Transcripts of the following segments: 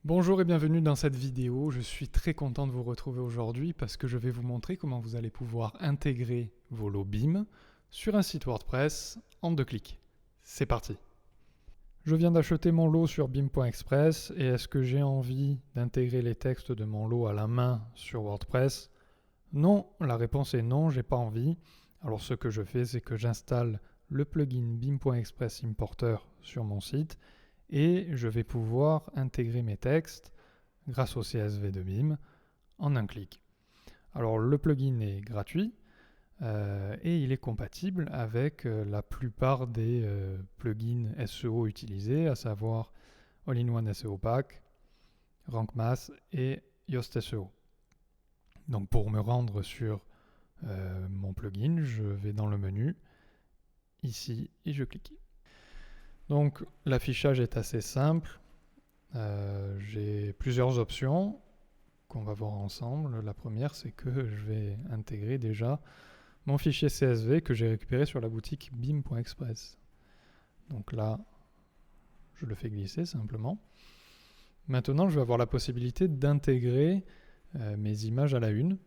Bonjour et bienvenue dans cette vidéo. Je suis très content de vous retrouver aujourd'hui parce que je vais vous montrer comment vous allez pouvoir intégrer vos lots BIM sur un site WordPress en 2 clics. C'est parti. Je viens d'acheter mon lot sur bim.express et est-ce que j'ai envie d'intégrer les textes de mon lot à la main sur WordPress? Non, la réponse est non, j'ai pas envie. Alors ce que je fais, c'est que j'installe le plugin bim.express importer sur mon site et je vais pouvoir intégrer mes textes grâce au CSV de BIM en un clic. Alors le plugin est gratuit et il est compatible avec la plupart des plugins SEO utilisés, à savoir All-in-One SEO Pack, Rank Math et Yoast SEO. Donc pour me rendre sur mon plugin, je vais dans le menu ici et je clique. Donc l'affichage est assez simple. J'ai plusieurs options qu'on va voir ensemble. La première, c'est que je vais intégrer déjà mon fichier CSV que j'ai récupéré sur la boutique bim.express. Donc là, je le fais glisser simplement. Maintenant, je vais avoir la possibilité d'intégrer mes images à la une.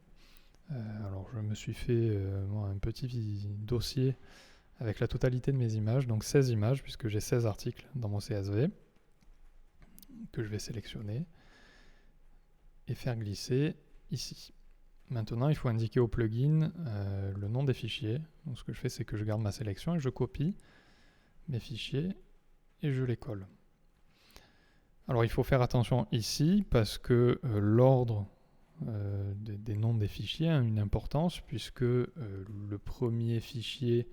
Alors, je me suis fait un petit dossier avec la totalité de mes images, donc 16 images, puisque j'ai 16 articles dans mon CSV, que je vais sélectionner et faire glisser ici. Maintenant, il faut indiquer au plugin le nom des fichiers. Donc, ce que je fais, c'est que je garde ma sélection et je copie mes fichiers et je les colle. Alors, il faut faire attention ici parce que l'ordre des noms des fichiers a une importance puisque le premier fichier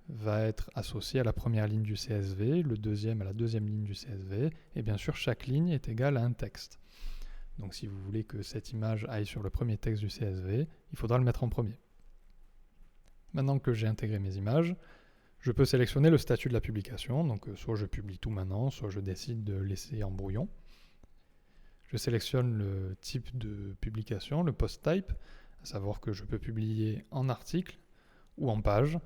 va être associé à la première ligne du CSV, le deuxième à la deuxième ligne du CSV, et bien sûr, chaque ligne est égale à un texte. Donc si vous voulez que cette image aille sur le premier texte du CSV, il faudra le mettre en premier. Maintenant que j'ai intégré mes images, je peux sélectionner le statut de la publication. Donc soit je publie tout maintenant, soit je décide de laisser en brouillon. Je sélectionne le type de publication, le post type, à savoir que je peux publier en article ou en page.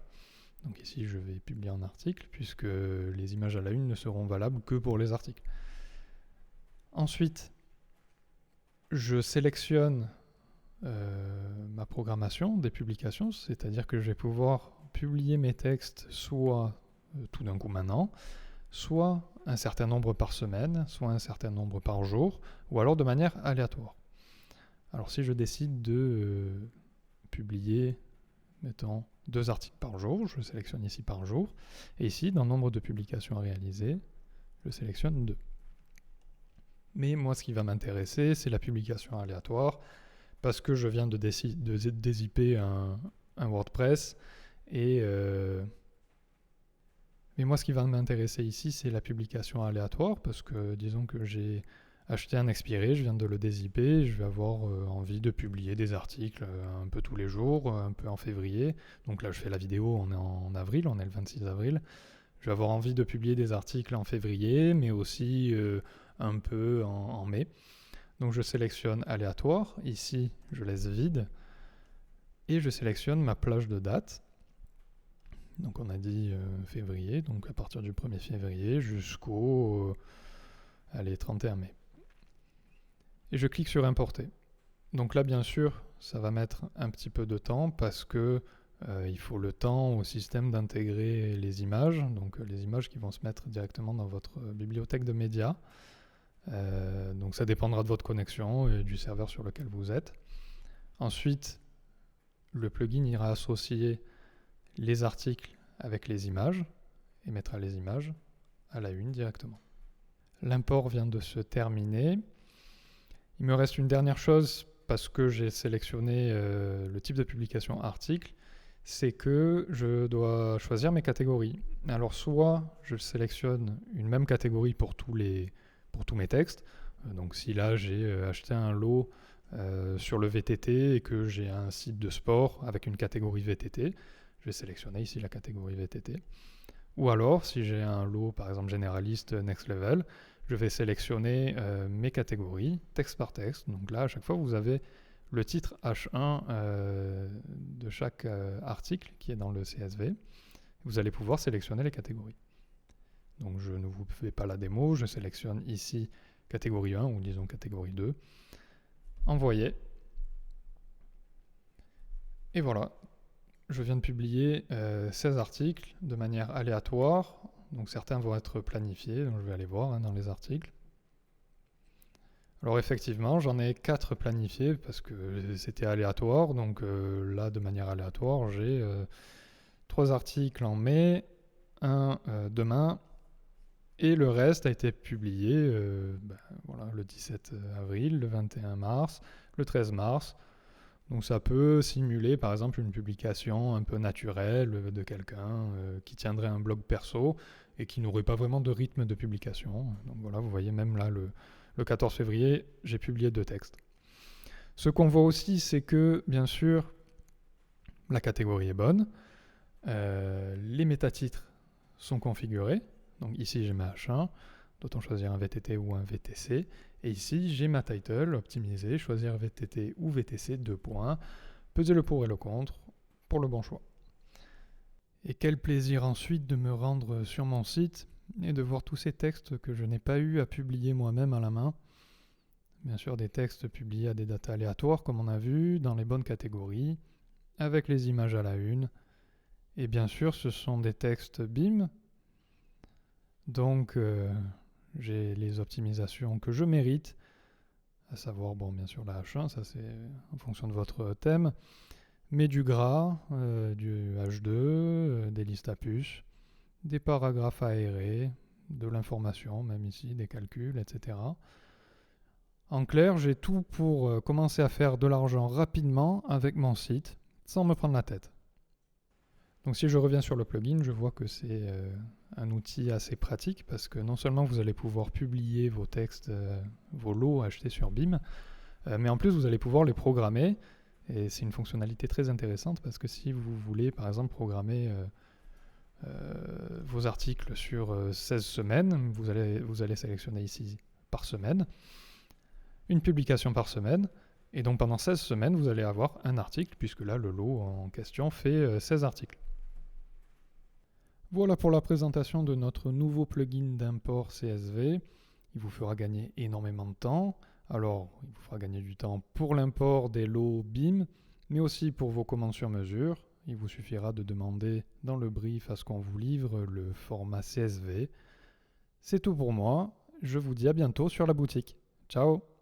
Donc ici je vais publier en article puisque les images à la une ne seront valables que pour les articles. Ensuite, je sélectionne ma programmation des publications, c'est-à-dire que je vais pouvoir publier mes textes soit tout d'un coup maintenant, soit un certain nombre par semaine, soit un certain nombre par jour, ou alors de manière aléatoire. Alors si je décide de publier, mettons, 2 articles par jour, je sélectionne ici par jour, et ici, dans le nombre de publications à réaliser, je sélectionne 2. Mais moi, ce qui va m'intéresser, c'est la publication aléatoire, parce que je viens de dézipper un WordPress, mais moi, ce qui va m'intéresser ici, c'est la publication aléatoire, parce que disons que j'ai acheté un expiré, je viens de le dézipper, je vais avoir envie de publier des articles un peu tous les jours, un peu en février. Donc là, je fais la vidéo, on est en avril, on est le 26 avril. Je vais avoir envie de publier des articles en février, mais aussi un peu en mai. Donc je sélectionne aléatoire, ici je laisse vide, et je sélectionne ma plage de date. Donc on a dit février, donc à partir du 1er février jusqu'au 31 mai. Et je clique sur importer. Donc là bien sûr ça va mettre un petit peu de temps parce que il faut le temps au système d'intégrer les images, donc les images qui vont se mettre directement dans votre bibliothèque de médias. Donc ça dépendra de votre connexion et du serveur sur lequel vous êtes. Ensuite, le plugin ira associer les articles avec les images et mettra les images à la une directement. L'import vient de se terminer. Il me reste une dernière chose parce que j'ai sélectionné le type de publication article, c'est que je dois choisir mes catégories. Alors soit je sélectionne une même catégorie pour tous mes textes. Donc si là j'ai acheté un lot sur le VTT et que j'ai un site de sport avec une catégorie VTT, je vais sélectionner ici la catégorie VTT. Ou alors si j'ai un lot par exemple généraliste Next Level, je vais sélectionner mes catégories texte par texte. Donc là à chaque fois vous avez le titre H1 de chaque article qui est dans le CSV. Vous allez pouvoir sélectionner les catégories. Donc je ne vous fais pas la démo, je sélectionne ici catégorie 1 ou disons catégorie 2. Envoyer. Et voilà, je viens de publier 16 articles de manière aléatoire. Donc certains vont être planifiés, donc je vais aller voir dans les articles. Alors effectivement, j'en ai 4 planifiés parce que c'était aléatoire. Donc là, de manière aléatoire, j'ai 3 articles en mai, un demain, et le reste a été publié voilà, le 17 avril, le 21 mars, le 13 mars. Donc ça peut simuler par exemple une publication un peu naturelle de quelqu'un qui tiendrait un blog perso et qui n'aurait pas vraiment de rythme de publication. Donc voilà, vous voyez même là le 14 février, j'ai publié 2 textes. Ce qu'on voit aussi, c'est que bien sûr, la catégorie est bonne, les métatitres sont configurés. Donc ici j'ai ma H1, doit-on choisir un VTT ou un VTC. Et ici j'ai ma title optimisée, choisir VTT ou VTC, 2 points. Peser le pour et le contre pour le bon choix. Et quel plaisir ensuite de me rendre sur mon site et de voir tous ces textes que je n'ai pas eu à publier moi-même à la main. Bien sûr des textes publiés à des dates aléatoires comme on a vu, dans les bonnes catégories, avec les images à la une. Et bien sûr ce sont des textes BIM. Donc j'ai les optimisations que je mérite, à savoir, bon, bien sûr la H1, ça c'est en fonction de votre thème, mais du gras, du H2, des listes à puces, des paragraphes aérés, de l'information, même ici, des calculs, etc. En clair, j'ai tout pour commencer à faire de l'argent rapidement avec mon site, sans me prendre la tête. Donc si je reviens sur le plugin, je vois que c'est un outil assez pratique parce que non seulement vous allez pouvoir publier vos textes, vos lots achetés sur BIM, mais en plus vous allez pouvoir les programmer. Et c'est une fonctionnalité très intéressante parce que si vous voulez par exemple programmer vos articles sur 16 semaines, vous allez sélectionner ici par semaine, une publication par semaine. Et donc pendant 16 semaines, vous allez avoir un article puisque là le lot en question fait 16 articles. Voilà pour la présentation de notre nouveau plugin d'import CSV. Il vous fera gagner énormément de temps. Alors, il vous fera gagner du temps pour l'import des lots BIM, mais aussi pour vos commandes sur mesure. Il vous suffira de demander dans le brief à ce qu'on vous livre le format CSV. C'est tout pour moi. Je vous dis à bientôt sur la boutique. Ciao!